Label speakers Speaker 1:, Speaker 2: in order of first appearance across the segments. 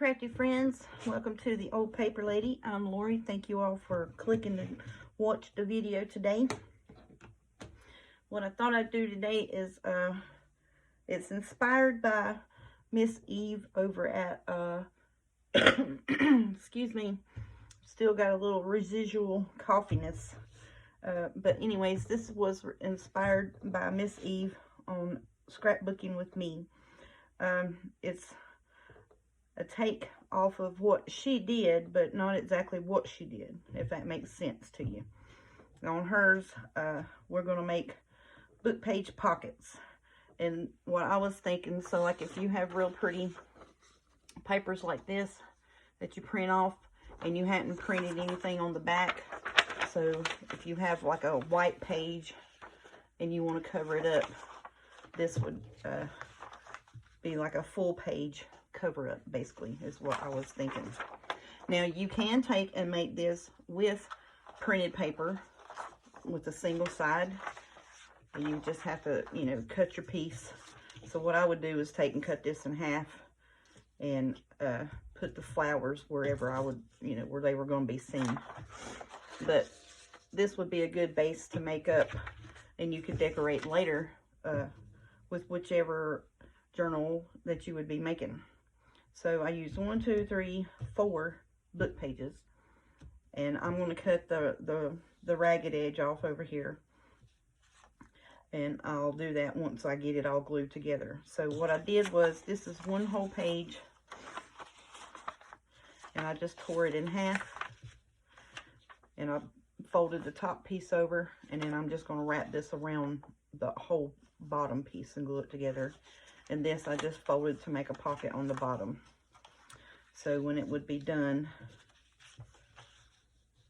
Speaker 1: crafty friends, welcome to the Old Paper Lady. I'm Lori. Thank you all for clicking to watch the video today. What I thought I'd do today is it's inspired by Miss Eve over at excuse me, still got a little residual coughiness, but anyways, this was inspired by Miss Eve on Scrapbooking with Me. It's a take off of what she did, but not exactly what she did, if that makes sense to you. On hers, we're going to make book page pockets. And what I was thinking, so like if you have real pretty papers like this that you print off and you hadn't printed anything on the back, so if you have like a white page and you want to cover it up, this would be like a full page cover up, basically, is what I was thinking. Now you can take and make this with printed paper with a single side. You just have to, you know, cut your piece. So what I would do is take and cut this in half and put the flowers wherever I would, you know, where they were going to be seen. But this would be a good base to make up, and you could decorate later with whichever journal that you would be making. So I used 1, 2, 3, 4 book pages, and I'm going to cut the ragged edge off over here, and I'll do that once I get it all glued together. So what I did was, this is one whole page, and I just tore it in half, and I folded the top piece over, and then I'm just going to wrap this around the whole bottom piece and glue it together. And this I just folded to make a pocket on the bottom. So when it would be done,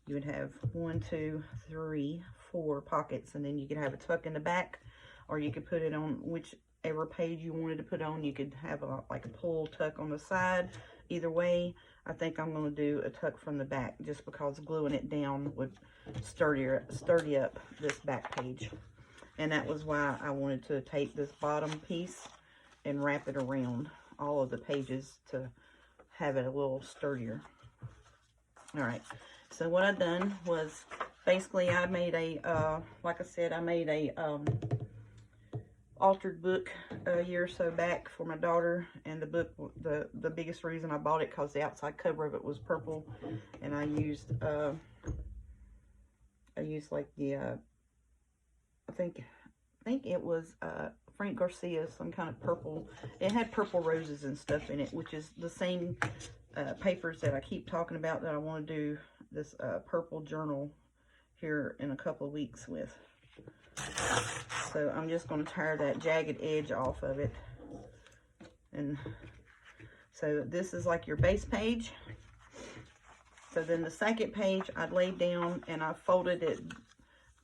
Speaker 1: you would have 1, 2, 3, 4 pockets, and then you could have a tuck in the back, or you could put it on whichever page you wanted to put on. You could have like a pull tuck on the side. Either way, I think I'm going to do a tuck from the back, just because gluing it down would sturdy up this back page. And that was why I wanted to take this bottom piece and wrap it around all of the pages to have it a little sturdier. All right, so what I done was, basically I made a like I said, I made a altered book a year or so back for my daughter. And the book, the biggest reason I bought it, because the outside cover of it was purple, and I used like the I think it was Frank Garcia, some kind of purple. It had purple roses and stuff in it, which is the same papers that I keep talking about that I want to do this purple journal here in a couple of weeks with. So I'm just going to tear that jagged edge off of it. And so this is like your base page. So then the second page I laid down and I folded it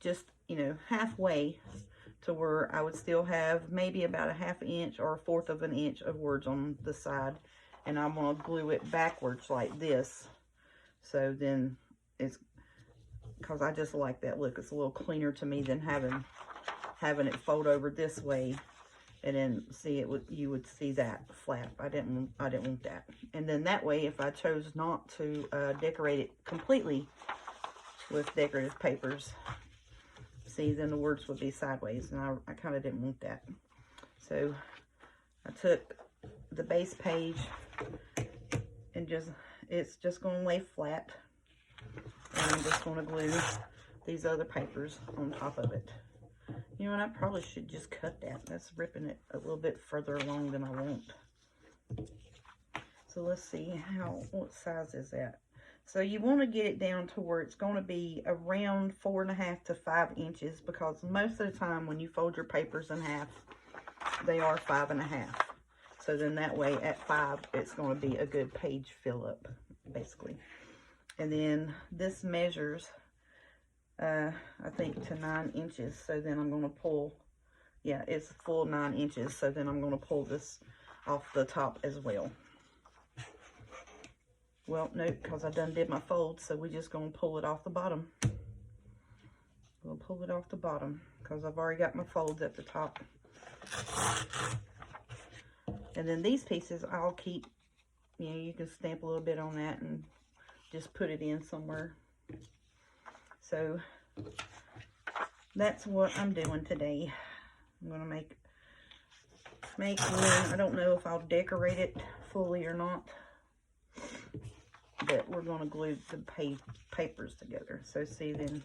Speaker 1: just, you know, halfway, to where I would still have maybe about a 1/2 inch or 1/4 of an inch of words on the side. And I'm going to glue it backwards like this. So then it's, because I just like that look. It's a little cleaner to me than having it fold over this way. And then see, you would see that flap. I didn't want that. And then that way, if I chose not to decorate it completely with decorative papers, see, then the words would be sideways, and I kind of didn't want that. So I took the base page and it's just going to lay flat, and I'm just going to glue these other papers on top of it. You know what, I probably should just cut that. That's ripping it a little bit further along than I want. So let's see, what size is that? So you want to get it down to where it's going to be around 4.5 to 5 inches, because most of the time when you fold your papers in half, they are 5.5. So then that way at 5, it's going to be a good page fill up, basically. And then this measures, I think, to 9 inches. So then I'm going to pull, yeah, it's full 9 inches. So then I'm going to pull this off the top as well. Well, no, because I done did my fold, so we're just going to pull it off the bottom. We'll pull it off the bottom, because I've already got my folds at the top. And then these pieces I'll keep you know, you can stamp a little bit on that and just put it in somewhere. So that's what I'm doing today. I'm gonna make one. I don't know if I'll decorate it fully or not, but we're gonna glue the papers together. So see, then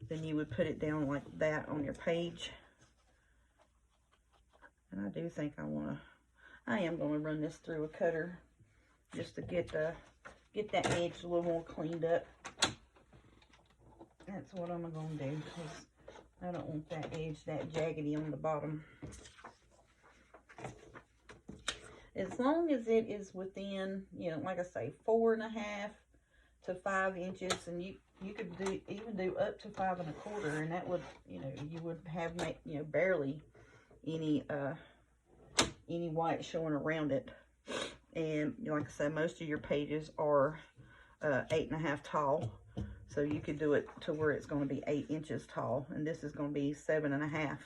Speaker 1: you would put it down like that on your page. And I do think I am gonna run this through a cutter just to get that edge a little more cleaned up. That's what I'm gonna do, because I don't want that edge that jaggedy on the bottom. As long as it is within, you know, like I say, 4.5 to 5 inches, and you could even do up to 5 1/4, and that would, you know, you would have, you know, barely any white showing around it. And like I said, most of your pages are 8.5 tall, so you could do it to where it's going to be 8 inches tall, and this is going to be 7.5.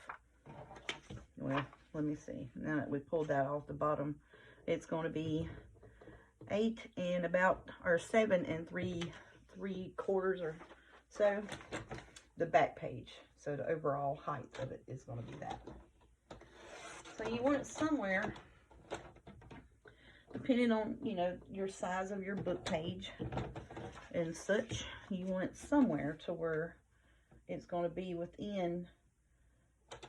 Speaker 1: Well, let me see. Now that we pulled that off the bottom, it's going to be 8 and 7 3/4 or so, the back page. So the overall height of it is going to be that. So you want it somewhere, depending on, you know, your size of your book page and such, you want it somewhere to where it's going to be within,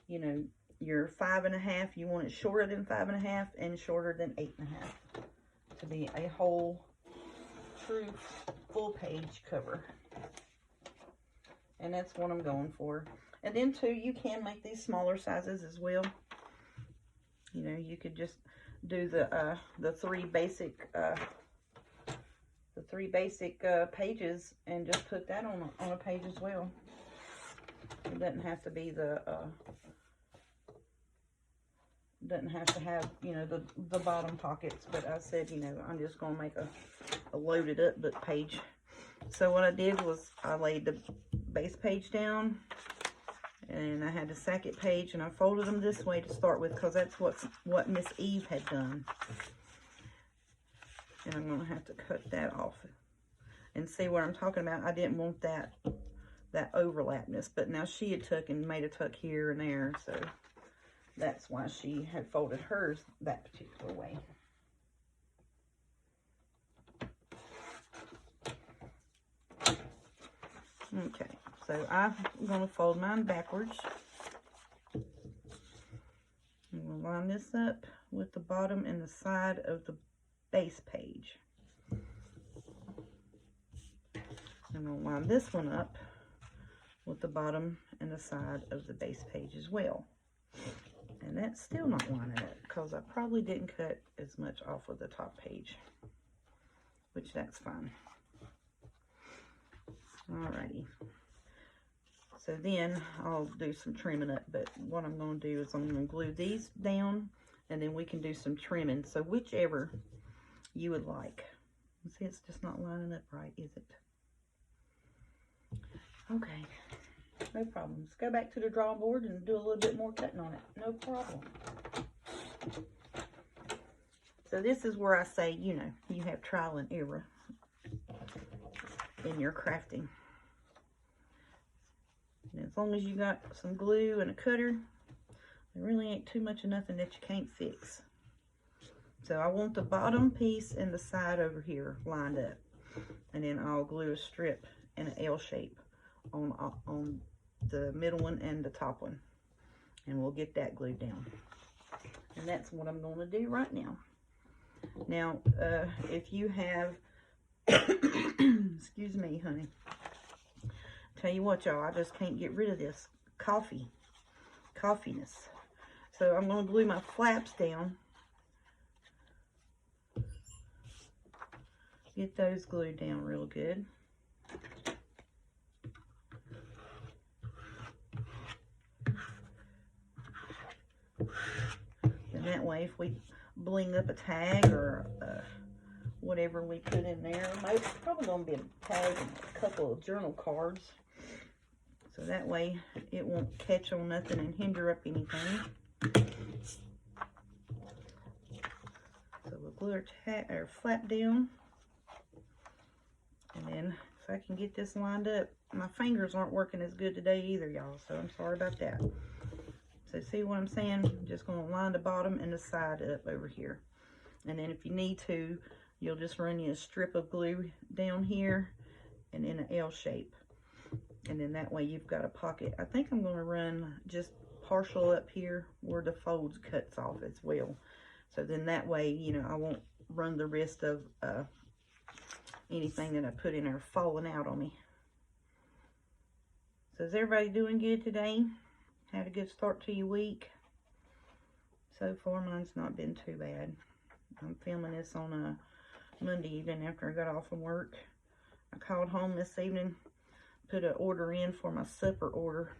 Speaker 1: you know, your 5.5. You want it shorter than 5.5 and shorter than 8.5 to be a whole true full page cover. And that's what I'm going for. And then too, you can make these smaller sizes as well. You know, you could just do the three basic pages and just put that on a page as well. It doesn't have to be doesn't have to have, you know, the bottom pockets. But I said, you know, I'm just gonna make a loaded up book page. So what I did was I laid the base page down, and I had the second page, and I folded them this way to start with, because that's what Miss Eve had done. And I'm going to have to cut that off. And see what I'm talking about? I didn't want that overlapness, but now she had took and made a tuck here and there, so that's why she had folded hers that particular way. Okay. So I'm going to fold mine backwards. I'm going to line this up with the bottom and the side of the base page. I'm going to line this one up with the bottom and the side of the base page as well. And that's still not lining up, because I probably didn't cut as much off of the top page, which that's fine. Alrighty. So then I'll do some trimming up, but what I'm going to do is I'm going to glue these down, and then we can do some trimming. So whichever you would like. See, it's just not lining up right, is it? Okay, no problem. Let's go back to the drawing board and do a little bit more cutting on it. No problem. So this is where I say, you know, you have trial and error in your crafting. And as long as you got some glue and a cutter, there really ain't too much of nothing that you can't fix. So I want the bottom piece and the side over here lined up. And then I'll glue a strip in an L shape on the middle one and the top one. And we'll get that glued down. And that's what I'm going to do right now. Now, if you have, excuse me, honey. Tell you what, y'all, I just can't get rid of this coffeeness. So I'm going to glue my flaps down. Get those glued down real good. And that way, if we bling up a tag or whatever we put in there, it's probably going to be a tag and a couple of journal cards. So that way it won't catch on nothing and hinder up anything. So we'll glue or tack or flap down. And then if I can get this lined up, my fingers aren't working as good today either, y'all, so I'm sorry about that. So see what I'm saying? I'm just going to line the bottom and the side up over here. And then if you need to, you'll just run you a strip of glue down here and in an L shape. And then that way you've got a pocket. I think I'm going to run just partial up here where the folds cuts off as well. So then that way, you know, I won't run the rest of anything that I put in there falling out on me. So is everybody doing good today? Had a good start to your week? So far, mine's not been too bad. I'm filming this on a Monday evening after I got off from work. I called home this evening, put an order in for my supper order.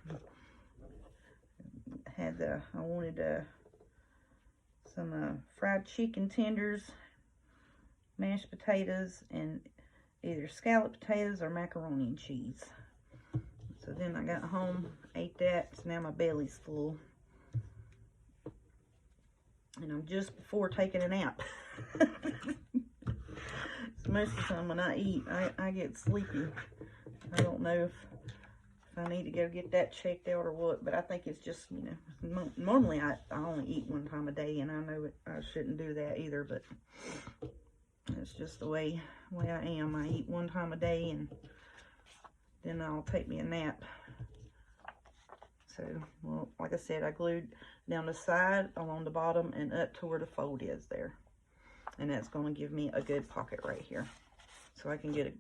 Speaker 1: I wanted some fried chicken tenders, mashed potatoes, and either scalloped potatoes or macaroni and cheese. So then I got home, ate that, so now my belly's full. And I'm just before taking a nap. So most of the time when I eat, I get sleepy. I don't know if I need to go get that checked out or what, but I think it's just, you know, normally I only eat one time a day, and I know I shouldn't do that either, but it's just the way I am. I eat one time a day, and then I'll take me a nap. So, well, like I said, I glued down the side, along the bottom, and up to where the fold is there. And that's going to give me a good pocket right here. So I can get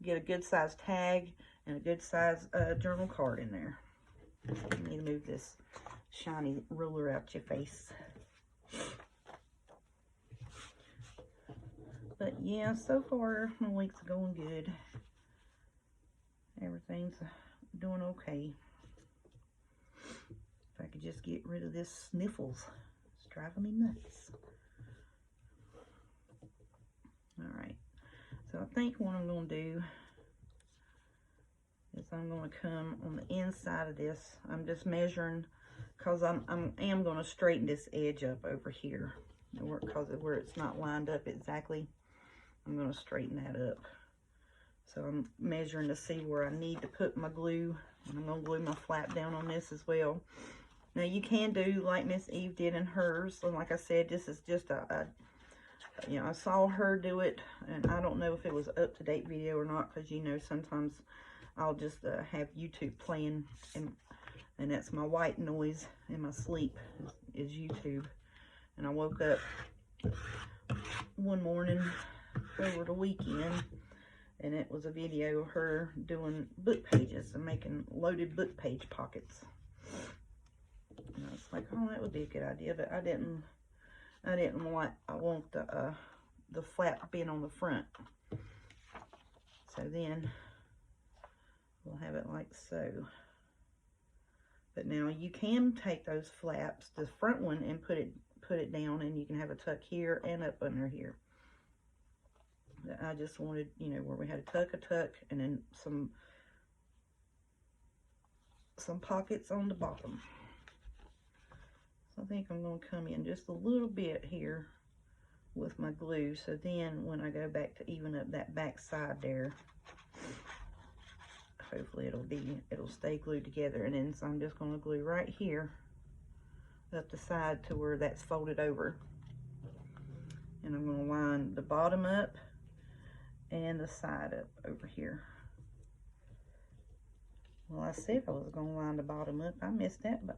Speaker 1: a good size tag and a good size journal card in there. I need to move this shiny ruler out your face. But yeah, so far my week's going good. Everything's doing okay. If I could just get rid of this sniffles. It's driving me nuts. Alright. So I think what I'm going to do is I'm going to come on the inside of this. I'm just measuring because I am going to straighten this edge up over here. Because of where it's not lined up exactly, I'm going to straighten that up. So I'm measuring to see where I need to put my glue. And I'm going to glue my flap down on this as well. Now you can do like Miss Eve did in hers. And like I said, this is just you know, I saw her do it. And I don't know if it was an up-to-date video or not. Because, you know, sometimes I'll just have YouTube playing. And that's my white noise in my sleep is YouTube. And I woke up one morning over the weekend, and it was a video of her doing book pages and making loaded book page pockets. And I was like, oh, that would be a good idea, but I didn't want the flap being on the front. So then we'll have it like so. But now you can take those flaps, the front one, and put it down, and you can have a tuck here and up under here. I just wanted, you know, where we had a tuck, and then some pockets on the bottom. So I think I'm going to come in just a little bit here with my glue. So then when I go back to even up that back side there, hopefully it'll stay glued together. And then so I'm just going to glue right here up the side to where that's folded over. And I'm going to line the bottom up and the side up over here. Well, I said I was going to line the bottom up. I missed that by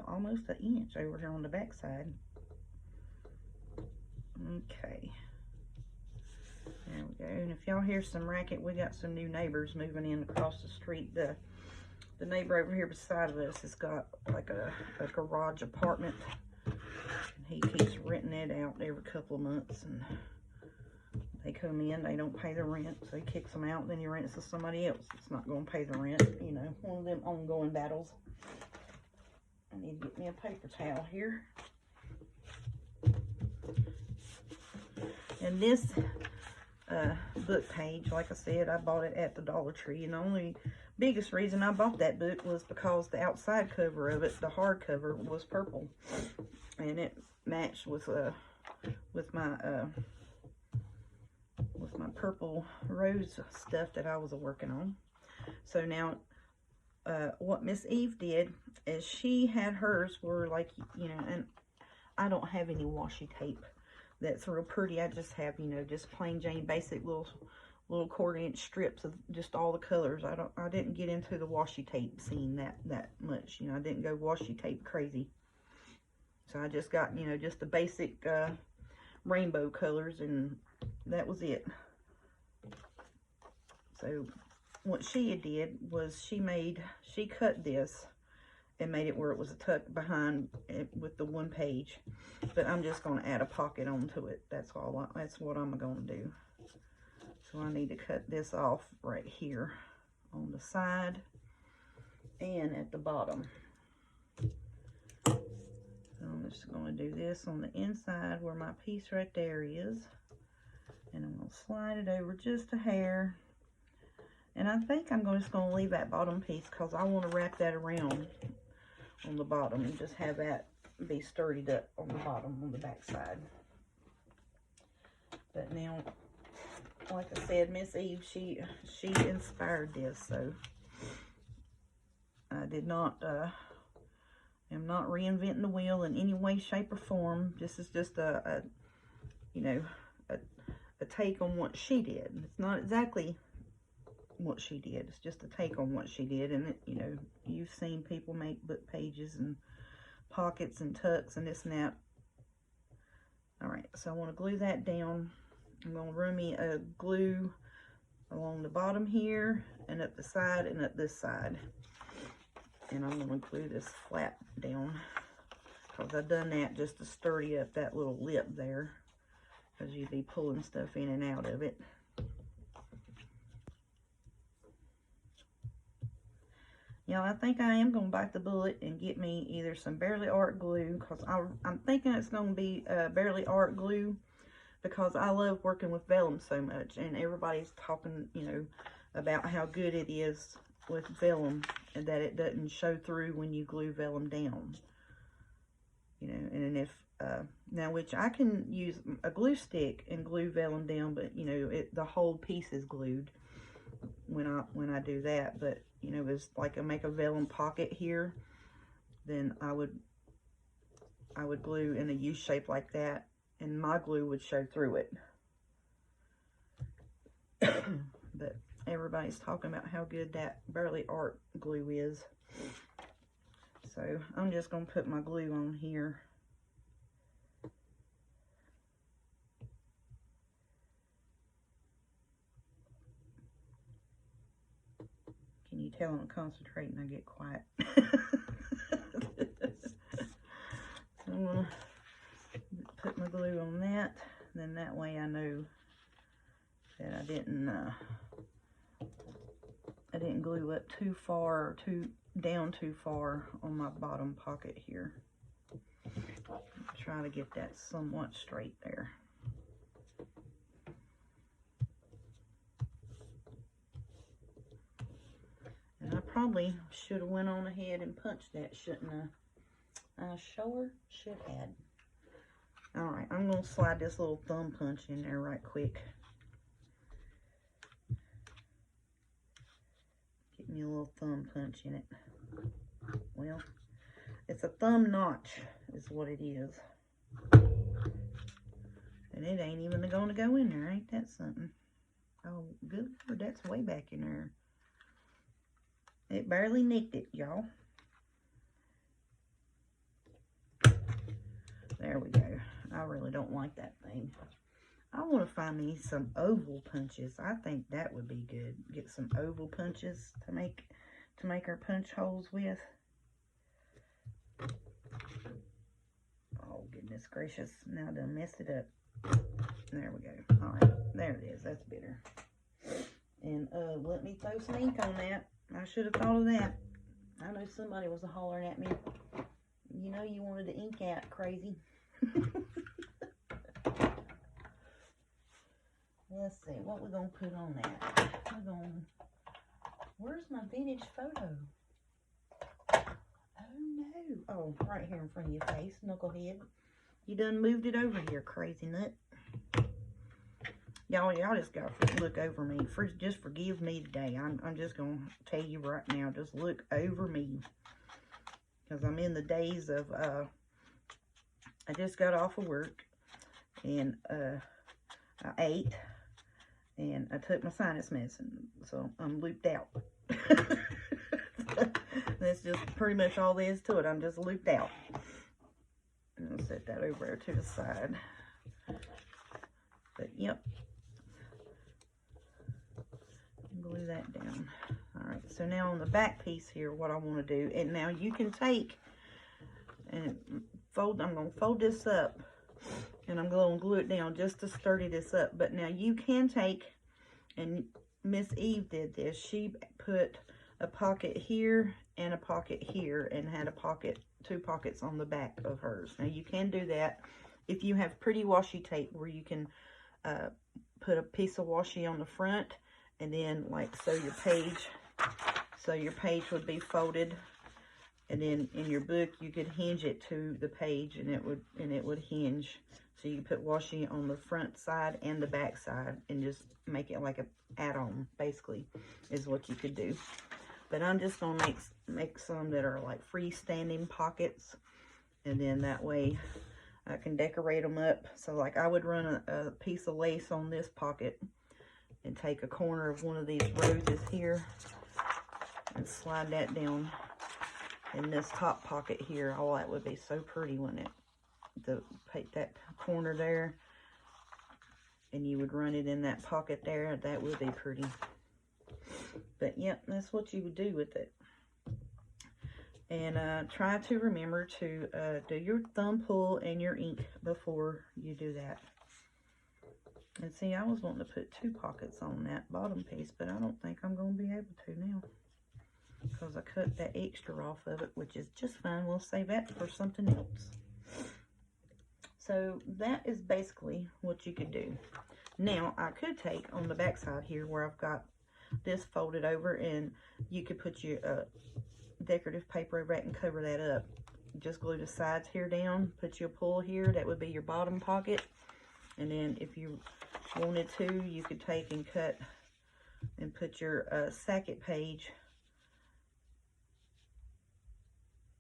Speaker 1: almost an inch over here on the back side. Okay. There we go. And if y'all hear some racket, we got some new neighbors moving in across the street. The neighbor over here beside of us has got like a garage apartment. And he keeps renting it out every couple of months, and they come in, they don't pay the rent, so he kicks them out, and then he rents to somebody else that's not going to pay the rent. You know, one of them ongoing battles. I need to get me a paper towel here. And this book page, like I said, I bought it at the Dollar Tree, and the only biggest reason I bought that book was because the outside cover of it, the hardcover, was purple, and it matched with with my purple rose stuff that I was working on. So now what Miss Eve did is she had hers were like, you know, and I don't have any washi tape that's real pretty. I just have, you know, just plain Jane basic little 1/4 inch strips of just all the colors. I didn't get into the washi tape scene that much, you know. I didn't go washi tape crazy. So I just got, you know, just the basic rainbow colors, and that was it. So what she did was she cut this and made it where it was tucked behind it with the 1 page. But I'm just going to add a pocket onto it. That's what I'm going to do. So I need to cut this off right here on the side and at the bottom. So I'm just going to do this on the inside where my piece right there is. And I'm going to slide it over just a hair. And I think I'm just going to leave that bottom piece because I want to wrap that around on the bottom and just have that be sturdied up on the bottom on the back side. But now, like I said, Miss Eve, she inspired this, so I did not am not reinventing the wheel in any way, shape, or form. This is just a you know, a take on what she did. It's not exactly what she did. It's just a take on what she did. And it, you know, you've seen people make book pages and pockets and tucks and this and that. All right, so I want to glue that down. I'm going to run me a glue along the bottom here and up the side and up this side. And I'm going to glue this flat down because I've done that just to sturdy up that little lip there, because you'd be pulling stuff in and out of it. Yeah, I think I am going to bite the bullet and get me either some Barely Art glue, because I'm thinking it's going to be Barely Art glue, because I love working with vellum so much, and everybody's talking, you know, about how good it is with vellum and that it doesn't show through when you glue vellum down. You know, and if now, which I can use a glue stick and glue vellum down, but you know, the whole piece is glued when I do that. But you know, it's like I make a vellum pocket here, then I would glue in a U shape like that, and my glue would show through it. But everybody's talking about how good that Barely Art glue is. So I'm just going to put my glue on here. Can you tell I'm concentrating? I get quiet. So I'm going to put my glue on that. Then that way I know that I didn't glue up too far or down too far on my bottom pocket here. Try to get that somewhat straight there. And I probably should have went on ahead and punched that, shouldn't I? I sure should have. Alright, I'm going to slide this little thumb punch in there right quick. Get me a little thumb punch in it. Well, it's a thumb notch is what it is. And it ain't even going to go in there. Ain't that something? Oh, good Lord, that's way back in there. It barely nicked it, y'all. There we go. I really don't like that thing. I want to find me some oval punches. I think that would be good. Get some oval punches to make our punch holes with. Oh, goodness gracious. Now I done messed it up. There we go. All right. There it is. That's better. And let me throw some ink on that. I should have thought of that. I know somebody was hollering at me. You know you wanted to ink out, crazy. Let's see, what we're going to put on that. Where's my vintage photo? Oh no. Oh, right here in front of your face, knucklehead. You done moved it over here, crazy nut. Y'all just gotta look over me. Just forgive me today. I'm just gonna tell you right now, just look over me. Because I'm in the days of, I just got off of work. And I ate. And I took my sinus medicine. So I'm looped out. That's just pretty much all there is to it. I'm just looped out. And I'll set that over there to the side. But, yep. Glue that down. Alright, so now on the back piece here, what I want to do, and now you can take and fold, I'm going to fold this up, and I'm going to glue it down just to sturdy this up. But now you can take, and Miss Eve did this, she put a pocket here and a pocket here, and had a pocket, 2 pockets on the back of hers. Now you can do that if you have pretty washi tape, where you can put a piece of washi on the front, and then like so your page would be folded, and then in your book you could hinge it to the page, and it would hinge. So you put washi on the front side and the back side, and just make it like a add-on, basically, is what you could do. But I'm just gonna make some that are like freestanding pockets, and then that way I can decorate them up. So like I would run a piece of lace on this pocket, and take a corner of one of these roses here and slide that down in this top pocket here. Oh, that would be so pretty, wouldn't it? To take that corner there, and you would run it in that pocket there. That would be pretty. But yep, that's what you would do with it. And try to remember to do your thumb pull and your ink before you do that. And see, I was wanting to put 2 pockets on that bottom piece, but I don't think I'm going to be able to now, because I cut that extra off of it, which is just fine. We'll save that for something else. So that is basically what you could do. Now, I could take on the back side here, where I've got this folded over, and you could put your decorative paper over it and cover that up. Just glue the sides here down, put your pull here. That would be your bottom pocket. And then if you wanted to, you could take and cut and put your sacket page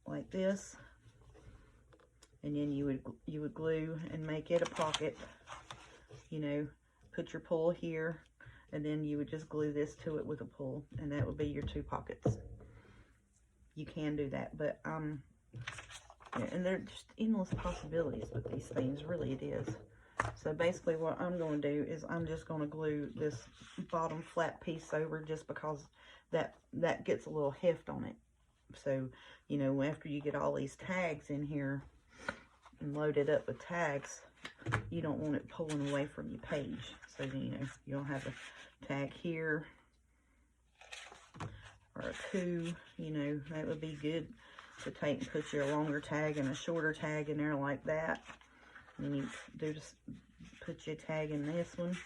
Speaker 1: like this, and then you would glue and make it a pocket. You know, put your pull here, and then you would just glue this to it with a pull, and that would be your 2 pockets. You can do that, but yeah, and there's just endless possibilities with these things. Really, it is. So basically what I'm going to do is I'm just going to glue this bottom flat piece over, just because that gets a little heft on it. So, you know, after you get all these tags in here and loaded up with tags, you don't want it pulling away from your page. So, you know, you'll have a tag here or a 2, you know, that would be good to take and put your longer tag and a shorter tag in there like that. And you do just put your tag in this one.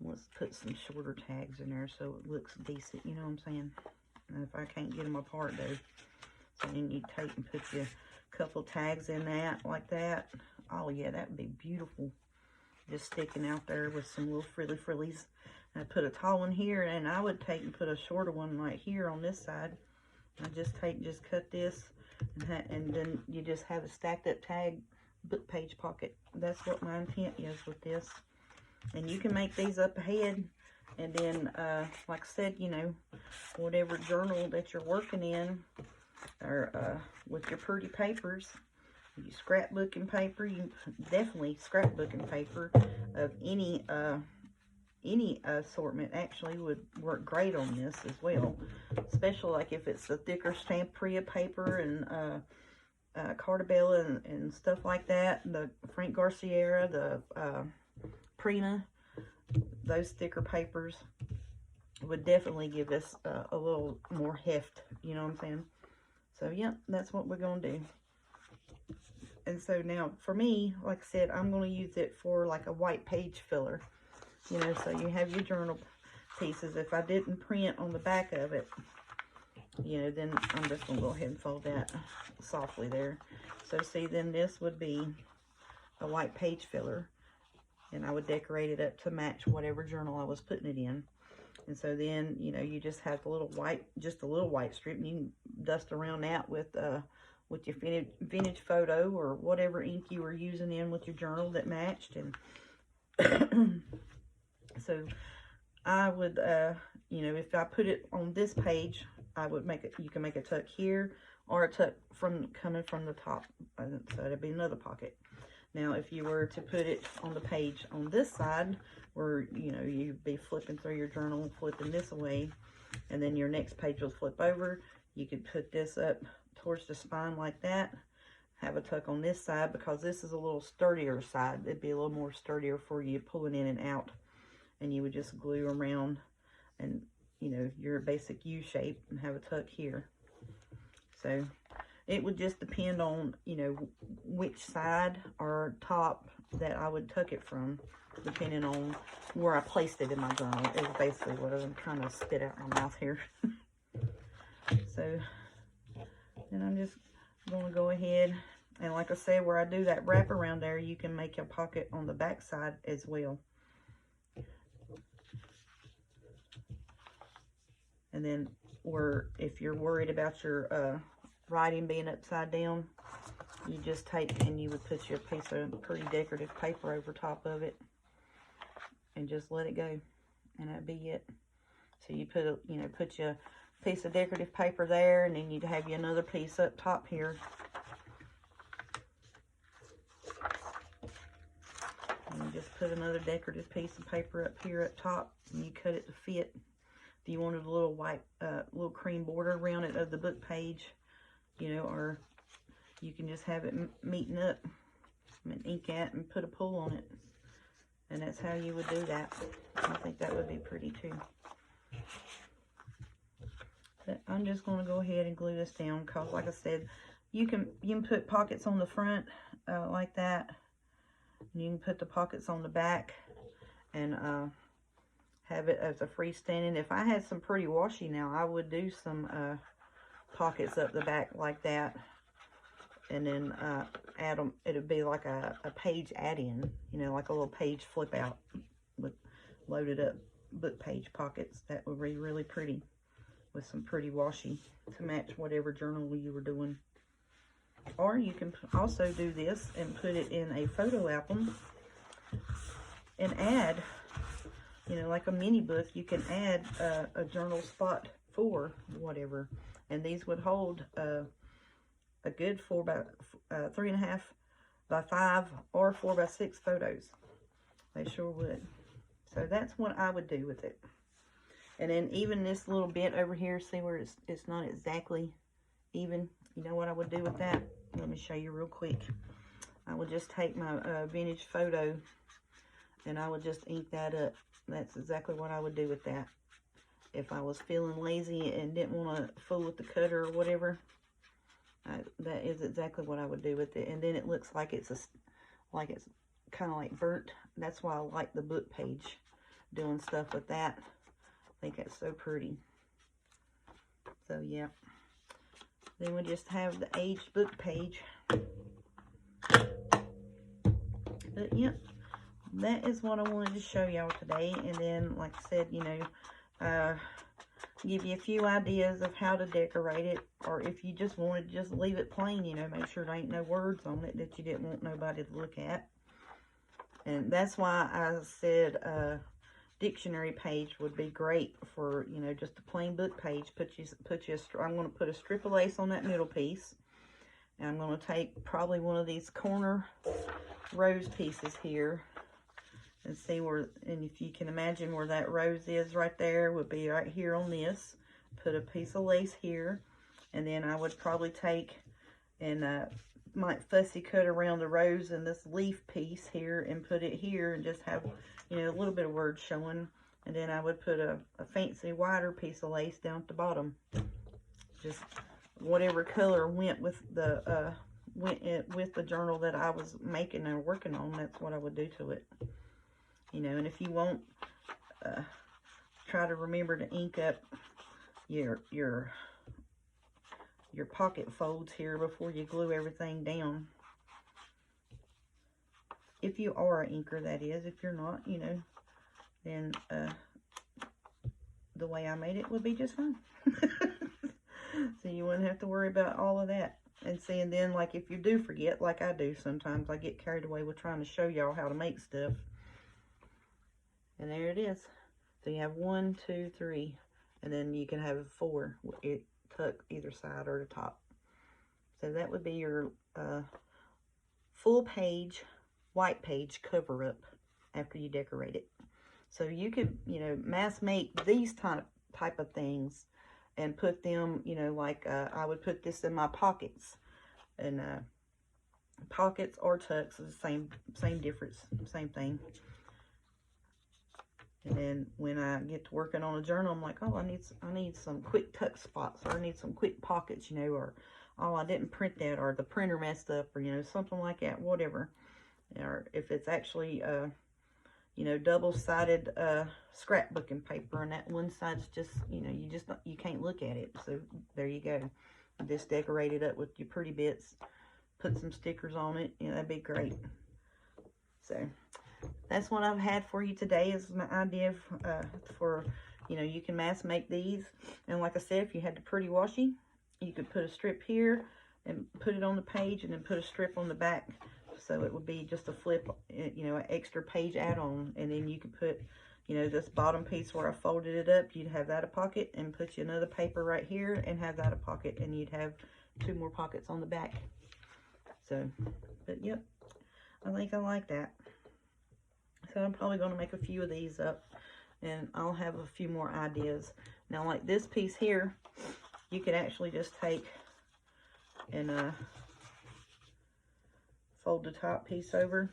Speaker 1: Let's put some shorter tags in there so it looks decent, you know what I'm saying? And if I can't get them apart though, so then you take and put your couple tags in that, like that. Oh yeah, that would be beautiful. Just sticking out there with some little frillies. And I put a tall one here, and I would take and put a shorter one right here on this side. I just cut this, and then you just have a stacked up tag book page pocket. That's what my intent is with this. And you can make these up ahead, and then like I said, you know, whatever journal that you're working in, or with your pretty papers, you scrapbooking paper, you definitely scrapbooking paper of any assortment actually would work great on this as well, especially like if it's the thicker Stampria paper and Cartabella and stuff like that, the Frank Garcia, the Prima, those thicker papers would definitely give us a little more heft, you know what I'm saying? So yeah, that's what we're going to do. And so now for me, like I said, I'm going to use it for like a white page filler, you know, so you have your journal pieces. If I didn't print on the back of it, you know, then I'm just going to go ahead and fold that softly there. So see, then this would be a white page filler, and I would decorate it up to match whatever journal I was putting it in. And so then, you know, you just have the little white, just a little white strip, and you can dust around that with your vintage photo or whatever ink you were using in with your journal that matched. And so I would, you know, if I put it on this page, I would make it, you can make a tuck here or a tuck coming from the top. So it'd be another pocket. Now, if you were to put it on the page on this side, where, you know, you'd be flipping through your journal, flipping this away, and then your next page will flip over, you could put this up towards the spine like that, have a tuck on this side, because this is a little sturdier side. It'd be a little more sturdier for you pulling in and out, and you would just glue around and, you know, your basic U shape and have a tuck here. So it would just depend on, you know, which side or top that I would tuck it from, depending on where I placed it in my journal, is basically what I'm trying to spit out my mouth here. So then I'm just going to go ahead, and like I said, where I do that wrap around there, you can make a pocket on the back side as well. And then, or if you're worried about your writing being upside down, you just take and you would put your piece of pretty decorative paper over top of it and just let it go, and that'd be it. So you put a, you know, put your piece of decorative paper there, and then you'd have you another piece up top here, and you just put another decorative piece of paper up here up top, and you cut it to fit. If you wanted a little white, little cream border around it of the book page, you know, or you can just have it meeting up and ink it and put a pull on it. And that's how you would do that. I think that would be pretty too. But I'm just going to go ahead and glue this down, because like I said, you can put pockets on the front like that. And you can put the pockets on the back and have it as a freestanding. If I had some pretty washi now, I would do some pockets up the back like that, and then add them. It'd be like a page add-in, you know, like a little page flip out with loaded up book page pockets. That would be really pretty with some pretty washi to match whatever journal you were doing. Or you can also do this and put it in a photo album and add, you know, like a mini book, you can add a journal spot for whatever. And these would hold a good 3.5 by 5 or 4 by 6 photos. They sure would. So that's what I would do with it. And then even this little bit over here, see where it's not exactly even. You know what I would do with that? Let me show you real quick. I would just take my vintage photo and I would just ink that up. That's exactly what I would do with that. If I was feeling lazy and didn't want to fool with the cutter or whatever, that is exactly what I would do with it. And then it looks like it's kind of like burnt. That's why I like the book page, doing stuff with that. I think that's so pretty. So yeah. Then we just have the aged book page. But yeah, that is what I wanted to show y'all today. And then, like I said, you know, give you a few ideas of how to decorate it. Or if you just wanted to just leave it plain, you know, make sure there ain't no words on it that you didn't want nobody to look at. And that's why I said dictionary page would be great for, you know, just a plain book page. I'm going to put a strip of lace on that middle piece. And I'm going to take probably one of these corner rose pieces here and see where, and if you can imagine where that rose is right there, would be right here on this. Put a piece of lace here, and then I would probably take and might fussy cut around the rose and this leaf piece here and put it here and just have, you know, a little bit of word showing. And then I would put a fancy wider piece of lace down at the bottom. Just whatever color went with the journal that I was making and working on, that's what I would do to it. You know, and if you won't, try to remember to ink up your your pocket folds here before you glue everything down. If you are an inker, that is. If you're not, you know, then the way I made it would be just fine. So you wouldn't have to worry about all of that. And see, and then like if you do forget, like I do sometimes, I get carried away with trying to show y'all how to make stuff. And there it is. So you have 1, 2, 3, and then you can have 4. It tuck either side or the top. So that would be your full page, white page cover up after you decorate it. So you could, you know, mass make these type of things and put them, you know, like I would put this in my pockets. And pockets or tucks is the same difference, same thing. And then when I get to working on a journal, I'm like, oh, I need some quick tuck spots, or I need some quick pockets, you know, or oh, I didn't print that, or the printer messed up, or you know, something like that, whatever. Or if it's actually you know, double-sided scrapbooking paper, and that one side's just, you know, you can't look at it. So there you go. Just decorate it up with your pretty bits, put some stickers on it, you know, that'd be great. So that's what I've had for you today, is my idea for, you know, you can mass make these. And like I said, if you had the pretty washi, you could put a strip here and put it on the page, and then put a strip on the back. So it would be just a flip, you know, an extra page add-on. And then you could put, you know, this bottom piece where I folded it up, you'd have that a pocket, and put you another paper right here and have that a pocket, and you'd have 2 more pockets on the back. So, but yep, I think I like that. So I'm probably going to make a few of these up, and I'll have a few more ideas. Now, like this piece here, you could actually just take and fold the top piece over,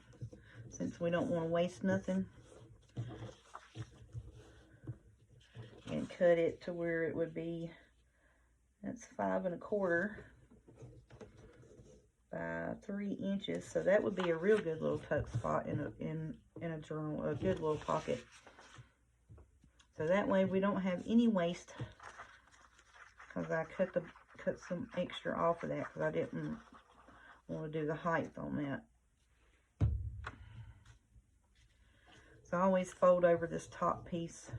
Speaker 1: since we don't want to waste nothing, and cut it to where it would be, that's 5 1/4 by 3 inches. So that would be a real good little tuck spot in a journal, a good little pocket. So that way we don't have any waste, because I cut some extra off of that, because I didn't want to do the height on that. So I always fold over this top piece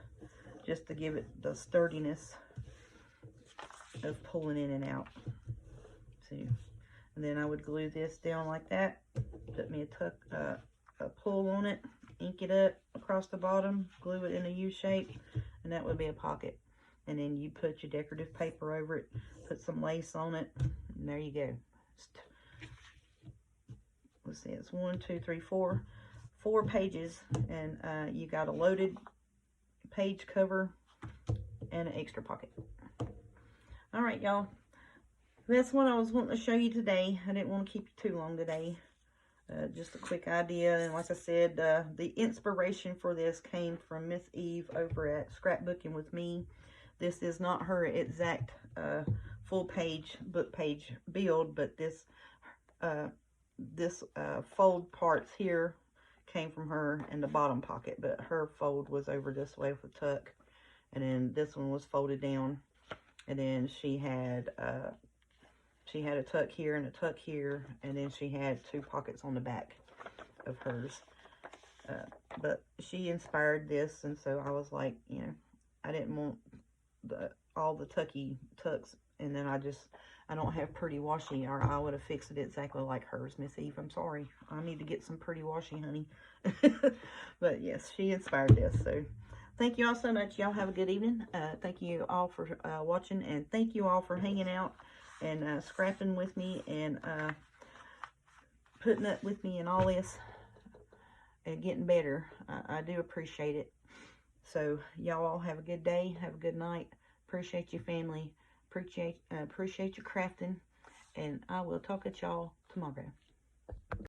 Speaker 1: just to give it the sturdiness of pulling in and out. See, and then I would glue this down like that, put me a pull on it, ink it up across the bottom, glue it in a U shape, and that would be a pocket. And then you put your decorative paper over it, put some lace on it, and there you go. Let's see, it's 1, 2, 3, 4 pages, and you got a loaded page cover and an extra pocket. All right, y'all, that's what I was wanting to show you today. I didn't want to keep you too long today. Just a quick idea, and like I said, the inspiration for this came from Miss Eve over at Scrapbooking with Me. This is not her exact full page book page build, but this fold parts here came from her in the bottom pocket, but her fold was over this way with a tuck, and then this one was folded down, and then she had a tuck here and a tuck here, and then she had 2 pockets on the back of hers. But she inspired this, and so I was like, you know, I didn't want all the tucks, and then I don't have pretty washi, or I would have fixed it exactly like hers. Miss Eve, I'm sorry. I need to get some pretty washi, honey. But yes, she inspired this. So thank you all so much. Y'all have a good evening. Thank you all for watching, and thank you all for hanging out and scrapping with me, and putting up with me and all this, and getting better. I do appreciate it. So y'all all have a good day, have a good night. Appreciate your family, appreciate your crafting, and I will talk at y'all tomorrow.